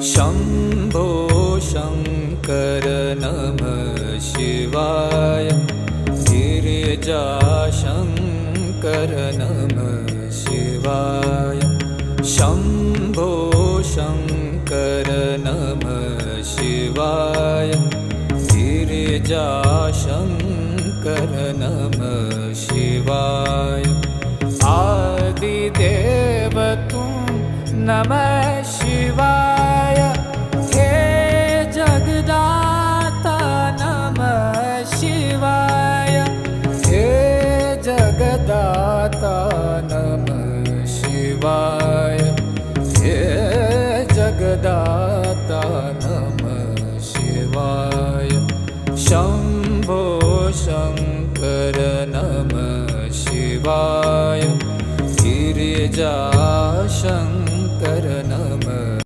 शम्भो शङ्कर नमः शिवाय। गिरिजाशङ्कर नमः शिवाय। शम्भो शङ्कर नमः शिवाय। गिरिजाशङ्कर नमः शिवाय। आदिदेव तुम नमः शिवाय। हे जगदाता नमः शिवाय। हे जगदाता नमः शिवाय। हे जगदाता